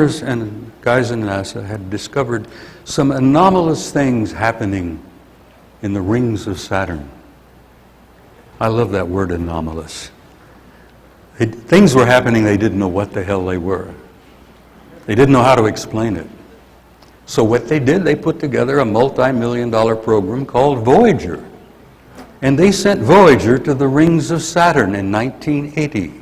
engineers and guys in NASA had discovered some anomalous things happening in the rings of Saturn. I love that word, anomalous. Things were happening, they didn't know what the hell they were. They didn't know how to explain it. So what they did, they put together a multi-million-dollar program called Voyager. And they sent Voyager to the rings of Saturn in 1980.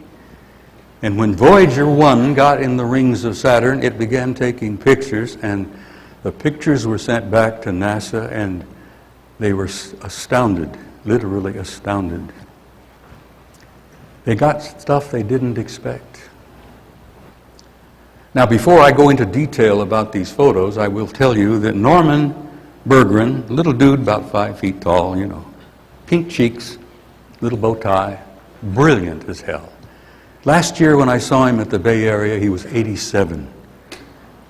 And when Voyager 1 got in the rings of Saturn, it began taking pictures, and the pictures were sent back to NASA, and they were astounded, literally astounded. They got stuff they didn't expect. Now, before I go into detail about these photos, I will tell you that Norman Berggren, little dude about 5 feet tall, you know, pink cheeks, little bow tie, brilliant as hell. Last year when I saw him at the Bay Area, he was 87.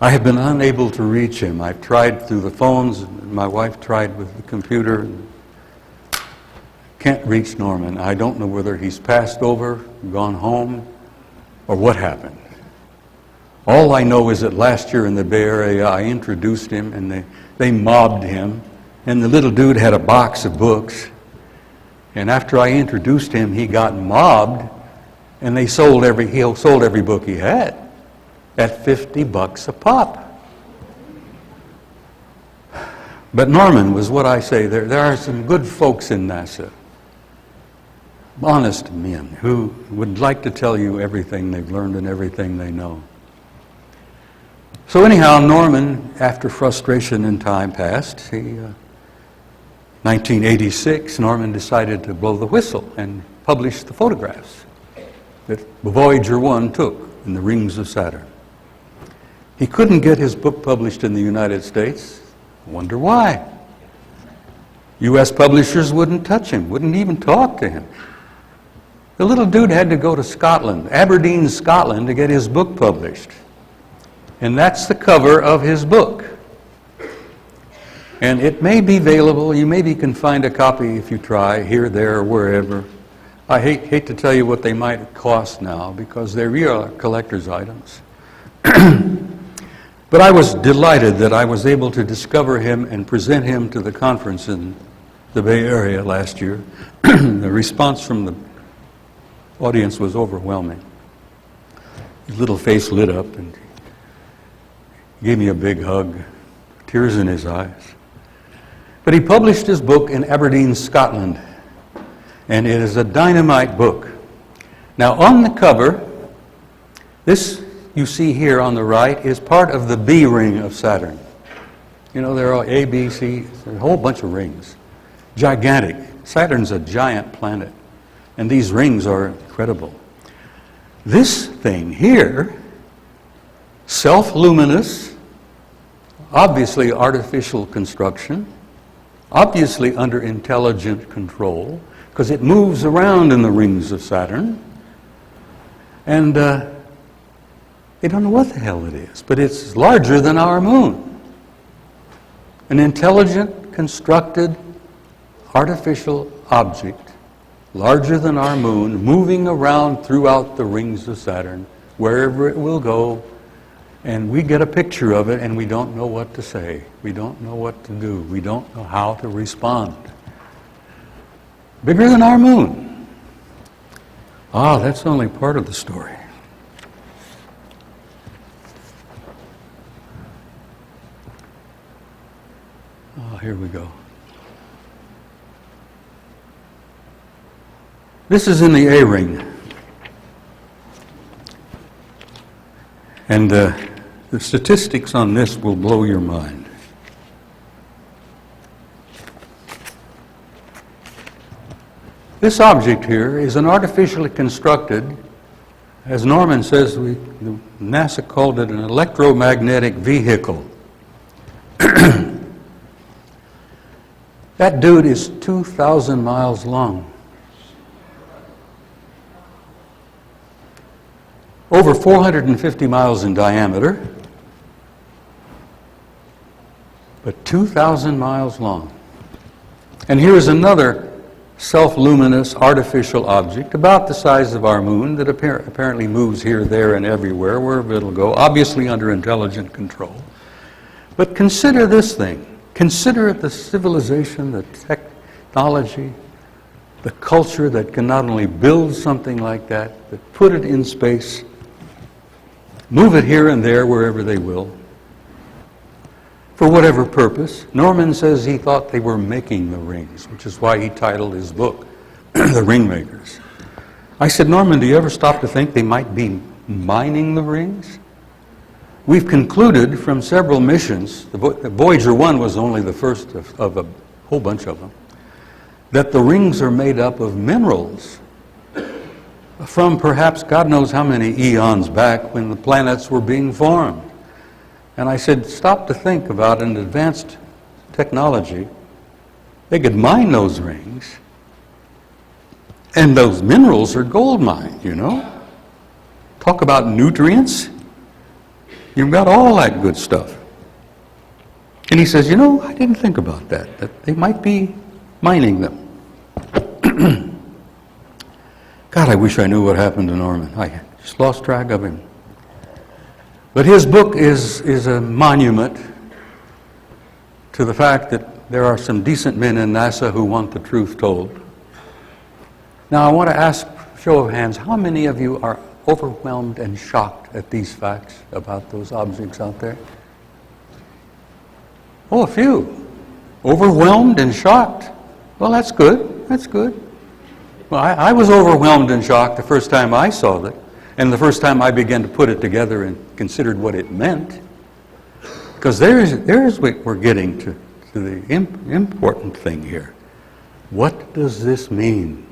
I have been unable to reach him. I've tried through the phones. My wife tried with the computer. Can't reach Norman. I don't know whether he's passed over, gone home, or what happened. All I know is that last year in the Bay Area, I introduced him, and they mobbed him. And the little dude had a box of books. And after I introduced him, he got mobbed, and he sold every book he had at $50 a pop. But Norman was what I say. There are some good folks in NASA, honest men, who would like to tell you everything they've learned and everything they know. So anyhow, Norman, after frustration and time passed, 1986, Norman decided to blow the whistle and publish the photographs that Voyager 1 took in the rings of Saturn. He couldn't get his book published in the United States. I wonder why. U.S. publishers wouldn't touch him, wouldn't even talk to him. The little dude had to go to Scotland, Aberdeen, Scotland, to get his book published. And that's the cover of his book. And it may be available, you maybe can find a copy if you try, here, there, or wherever. I hate to tell you what they might cost now, because they're real collector's items. But I was delighted that I was able to discover him and present him to the conference in the Bay Area last year. The response from the audience was overwhelming. His little face lit up, and he gave me a big hug, tears in his eyes. But he published his book in Aberdeen, Scotland, and it is a dynamite book. Now, on the cover, this you see here on the right is part of the B ring of Saturn. You know, there are A, B, C, a whole bunch of rings. Gigantic. Saturn's a giant planet, and these rings are incredible. This thing here, self-luminous, obviously artificial construction, obviously under intelligent control, because it moves around in the rings of Saturn, and they don't know what the hell it is, but it's larger than our moon. An intelligent, constructed, artificial object, larger than our moon, moving around throughout the rings of Saturn, wherever it will go, and we get a picture of it, and we don't know what to say. We don't know what to do. We don't know how to respond. Bigger than our moon. Ah, that's only part of the story. Oh, here we go. This is in the A ring. And the statistics on this will blow your mind. This object here is an artificially constructed, as Norman says, NASA called it an electromagnetic vehicle. That dude is 2,000 miles long. Over 450 miles in diameter, but 2,000 miles long. And here is another self-luminous artificial object about the size of our moon that apparently moves here, there, and everywhere, wherever it'll go, obviously under intelligent control. But consider this thing. Consider the civilization, the technology, the culture that can not only build something like that, but put it in space, move it here and there, wherever they will, for whatever purpose. Norman says he thought they were making the rings, which is why he titled his book, The Ring Makers. I said, Norman, do you ever stop to think they might be mining the rings? We've concluded from several missions, the Voyager 1 was only the first of a whole bunch of them, that the rings are made up of minerals from perhaps God knows how many eons back when the planets were being formed. And I said, stop to think about an advanced technology. They could mine those rings, and those minerals are gold mined, you know. Talk about nutrients. You've got all that good stuff. And he says, you know, I didn't think about that they might be mining them. God, I wish I knew what happened to Norman. I just lost track of him. But his book is a monument to the fact that there are some decent men in NASA who want the truth told. Now, I want to ask, show of hands, how many of you are overwhelmed and shocked at these facts about those objects out there? Oh, a few. Overwhelmed and shocked. Well, that's good. That's good. Well, I was overwhelmed and shocked the first time I saw it, and the first time I began to put it together and considered what it meant. Because there's what we're getting to the important thing here. What does this mean?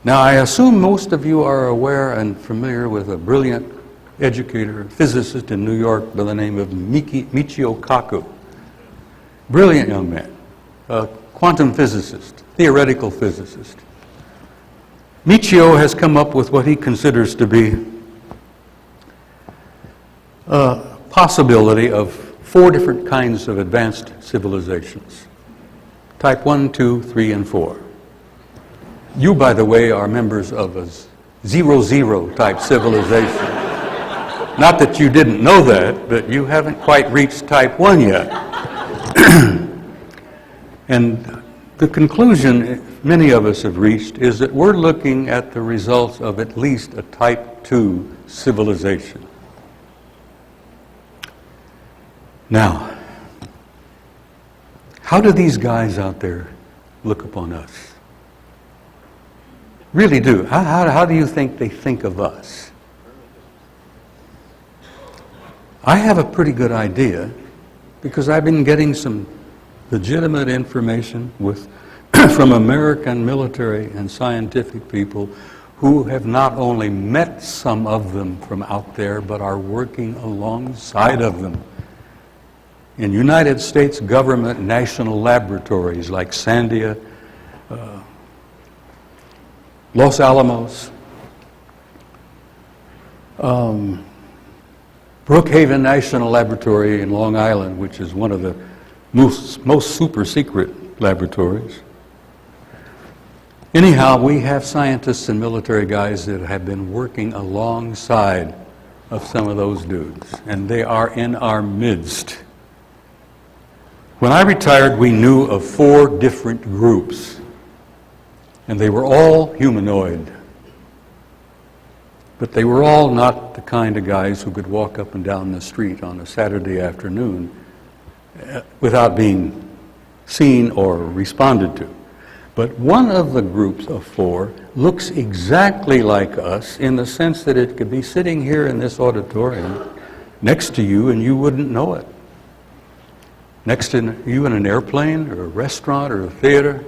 Now, I assume most of you are aware and familiar with a brilliant educator, physicist in New York by the name of Michio Kaku. Brilliant young man, a quantum physicist, theoretical physicist. Michio has come up with what he considers to be a possibility of 4 different kinds of advanced civilizations. Type 1, 2, 3, and 4. You, by the way, are members of a 0-0 type civilization. Not that you didn't know that, but you haven't quite reached type 1 yet. And the conclusion many of us have reached is that we're looking at the results of at least a type 2 civilization. Now, how do these guys out there look upon us? Really do. How do you think they think of us? I have a pretty good idea because I've been getting some legitimate information from American military and scientific people who have not only met some of them from out there, but are working alongside of them in United States government national laboratories like Sandia, Los Alamos, Brookhaven National Laboratory in Long Island, which is one of the most super secret laboratories. Anyhow, we have scientists and military guys that have been working alongside of some of those dudes, and they are in our midst. When I retired, we knew of 4 different groups, and they were all humanoid. But they were all not the kind of guys who could walk up and down the street on a Saturday afternoon without being seen or responded to. But one of the groups of 4 looks exactly like us in the sense that it could be sitting here in this auditorium next to you and you wouldn't know it. Next to you in an airplane or a restaurant or a theater.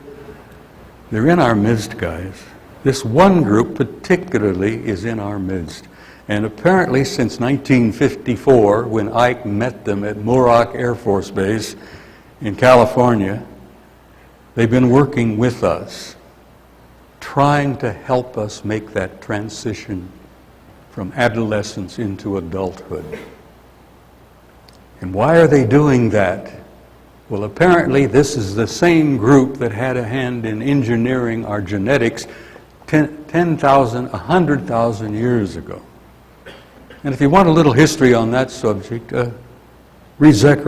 They're in our midst, guys. This one group particularly is in our midst. And apparently since 1954, when Ike met them at Muroc Air Force Base in California, they've been working with us, trying to help us make that transition from adolescence into adulthood. And why are they doing that? Well, apparently this is the same group that had a hand in engineering our genetics 10,000, 100,000 years ago. And if you want a little history on that subject, read Zechariah